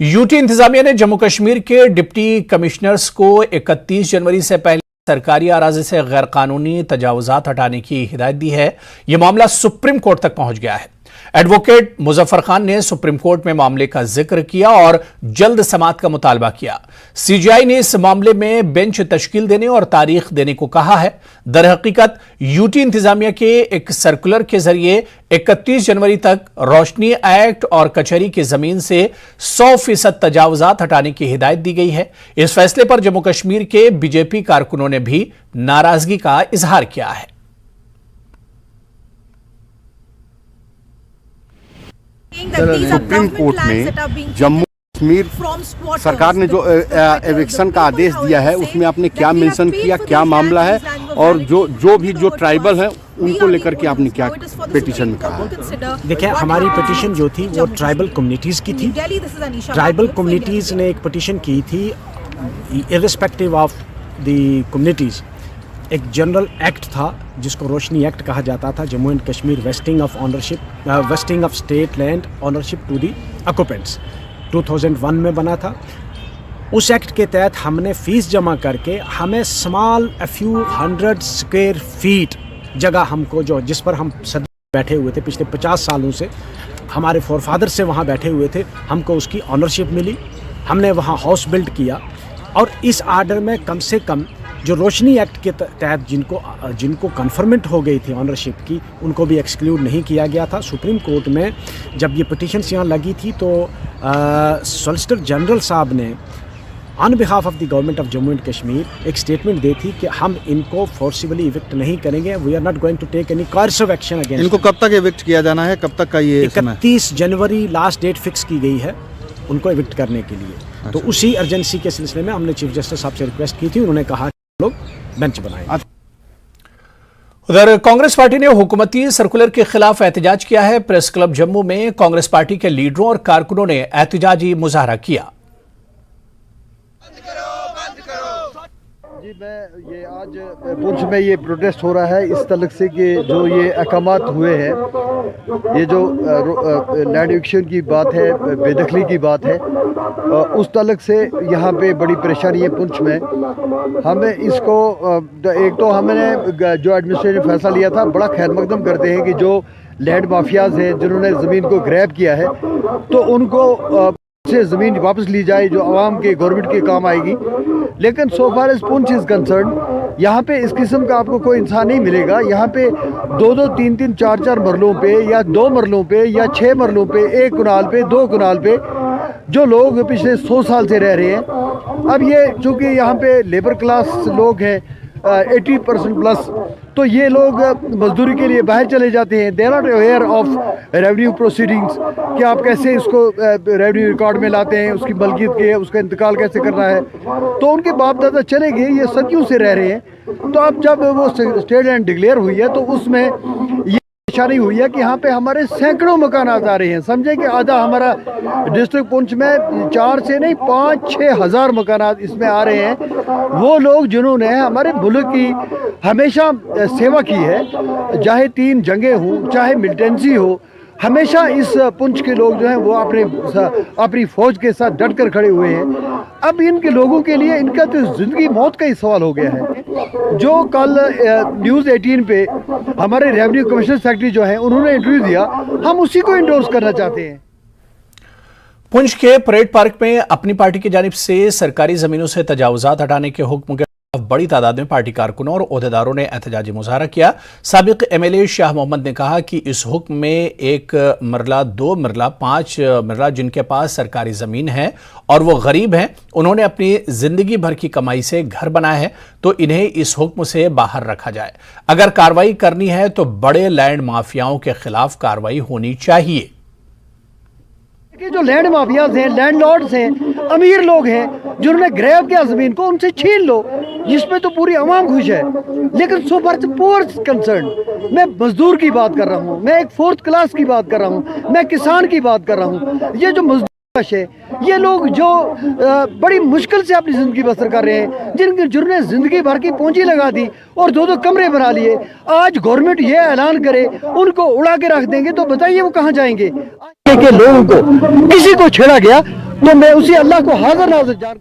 UT इंतजामिया ने जम्मू कश्मीर के डिप्टी कमिश्नर्स को 31 जनवरी से पहले सरकारी अराज़ी से गैर कानूनी तजावुजात हटाने की हिदायत दी है। यह मामला सुप्रीम कोर्ट तक पहुंच गया है। एडवोकेट मुजफ्फर खान ने सुप्रीम कोर्ट में मामले का जिक्र किया और जल्द समाअत का मुतालबा किया। सीजीआई ने इस मामले में बेंच तश्कील देने और तारीख देने को कहा है। दरहकीकत यूटी इंतजामिया के एक सर्कुलर के जरिए 31 जनवरी तक रोशनी एक्ट और कचहरी की जमीन से 100% तजावुजात हटाने की हिदायत दी गई है। इस फैसले पर जम्मू कश्मीर के बीजेपी कारकुनों ने भी नाराजगी का इजहार किया है। सुप्रीम कोर्ट में जम्मू कश्मीर सरकार ने जो एविक्शन का आदेश दिया है उसमें आपने क्या मेंशन किया, क्या मामला है और जो ट्राइबल हैं उनको लेकर के आपने क्या पिटीशन में कहा? देखिए, हमारी पिटीशन जो थी वो ट्राइबल कम्युनिटीज़ की थी। ट्राइबल कम्युनिटीज़ ने एक पिटीशन की थी, इर्रिस्पेक्टिव ऑफ द कम्युनिटीज़। एक जनरल एक्ट था जिसको रोशनी एक्ट कहा जाता था, Jammu and Kashmir vesting of state land ownership to the occupants, 2001 में बना था। उस एक्ट के तहत हमने फ़ीस जमा करके हमें स्मॉल फ्यू 100 स्क्वायर फीट जगह हमको जिस पर हम सदी बैठे हुए थे, पिछले 50 सालों से हमारे फोरफादर से वहाँ बैठे हुए थे, हमको उसकी ऑनरशिप मिली। हमने वहाँ हाउस बिल्ड किया और इस आर्डर में कम से कम जो रोशनी एक्ट के तहत जिनको कन्फर्मेंट हो गई थी ऑनरशिप की, उनको भी एक्सक्लूड नहीं किया गया था। सुप्रीम कोर्ट में जब ये पिटीशंस यहाँ लगी थी तो सॉलिसिटर जनरल साहब ने on behalf of the government of Jammu and Kashmir एक स्टेटमेंट दी थी कि हम इनको फोर्सिबली इविक्ट नहीं करेंगे, we are not going to take any coercive action against. इनको कब तक इविक्ट किया जाना है, कब तक का ये 31 जनवरी लास्ट डेट फिक्स की गई है उनको इविक्ट करने के लिए। अच्छा। तो उसी अर्जेंसी के सिलसिले में हमने चीफ जस्टिस साहब से रिक्वेस्ट की थी, उन्होंने कहा लोग बेंच बनाए। उधर कांग्रेस पार्टी ने हुकूमती सर्कुलर के खिलाफ एहतजाज किया है। प्रेस क्लब जम्मू में कांग्रेस पार्टी के लीडरों और कारकुनों ने एहतजाजी मुजाहरा किया। जी, मैं ये आज पुंछ में ये प्रोटेस्ट हो रहा है इस तलक से कि जो ये अहकामात हुए हैं, ये जो लैंड एक्विजिशन की बात है, बेदखली की बात है, उस तलक से यहाँ पे बड़ी परेशानी है पुंछ में। हमें इसको एक तो हमने जो एडमिनिस्ट्रेटिव फैसला लिया था, बड़ा खैर मकदम करते हैं कि जो लैंड माफियाज हैं जिन्होंने ज़मीन को ग्रैब किया है तो उनको से ज़मीन वापस ली जाए जो आवाम के गवर्नमेंट के काम आएगी। लेकिन so far as Poonch is concern, यहाँ पे इस किस्म का आपको कोई इंसान नहीं मिलेगा। यहाँ पे 2-2, 3-3, 4-4 मरलों पे या 2 मरलों पे या 6 मरलों पे, 1 कनाल पे, 2 कनाल पे जो लोग पिछले 100 साल से रह रहे हैं। अब ये चूँकि यहाँ पे लेबर क्लास लोग हैं 80% प्लस, तो ये लोग मजदूरी के लिए बाहर चले जाते हैं। They are not aware of revenue proceedings कि आप कैसे इसको रेवेन्यू रिकॉर्ड में लाते हैं, उसकी मलकियत के उसका इंतकाल कैसे करना है। तो उनके बाप दादा चले गए, ये सदियों से रह रहे हैं। तो अब जब वो स्टेट लैंड डिक्लेयर हुई है तो उसमें ये परेशानी हुई है कि यहाँ पे हमारे सैकड़ों मकान आ रहे हैं। समझे कि आधा हमारा डिस्ट्रिक्ट पुंछ में 4 से नहीं 5-6 हज़ार मकान इसमें आ रहे हैं। वो लोग जिन्होंने हमारे मुल्क की हमेशा सेवा की है, चाहे 3 जंगें हों, चाहे मिलिटेंसी हो, हमेशा इस पुंछ के लोग जो हैं वो अपनी फौज के साथ डट कर खड़े हुए हैं। अब इनके लोगों के लिए इनका तो ज़िंदगी मौत का ही सवाल हो गया है। जो कल न्यूज़ 18 पे हमारे रेवेन्यू कमिश्नर सेक्रेटरी जो हैं उन्होंने इंटरव्यू दिया, हम उसी को इंडोर्स करना चाहते हैं। पुंछ के परेड पार्क में अपनी पार्टी की जानिब से सरकारी जमीनों से तजावुजात हटाने के हुक्म के बड़ी तादाद में पार्टी कारकुनों और ओहदेदारों ने एहतजाजी मुजाहरा किया। साबिक एमएलए शाह मोहम्मद ने कहा कि इस हुक्म में 1 मरला, 2 मरला, 5 मरला जिनके पास सरकारी जमीन है और वो गरीब हैं, उन्होंने अपनी जिंदगी भर की कमाई से घर बनाया है, तो इन्हें इस हुक्म से बाहर रखा जाए। अगर कार्रवाई करनी है तो बड़े लैंड माफियाओं के खिलाफ कार्रवाई होनी चाहिए। कि जो लैंड माफियाज हैं, लैंडलॉर्ड्स हैं, अमीर लोग हैं जिन्होंने ग्रैब किया ज़मीन को, उनसे छीन लो, जिसमें तो पूरी आवाम खुश है। लेकिन सो फार पुअर कंसर्न, मैं मजदूर की बात कर रहा हूँ, मैं एक 4th क्लास की बात कर रहा हूँ, मैं किसान की बात कर रहा हूँ। ये जो मजदूर है, ये लोग जो बड़ी मुश्किल से अपनी ज़िंदगी बसर कर रहे हैं, जिन्होंने ज़िंदगी भर की पूंजी लगा दी और 2-2 कमरे बना लिए, आज गवर्नमेंट ये ऐलान करे उनको उड़ा के रख देंगे तो बताइए वो कहाँ जाएंगे। के लोगों को किसी को छेड़ा गया तो मैं उसी अल्लाह को हाजिर नाज़िर जान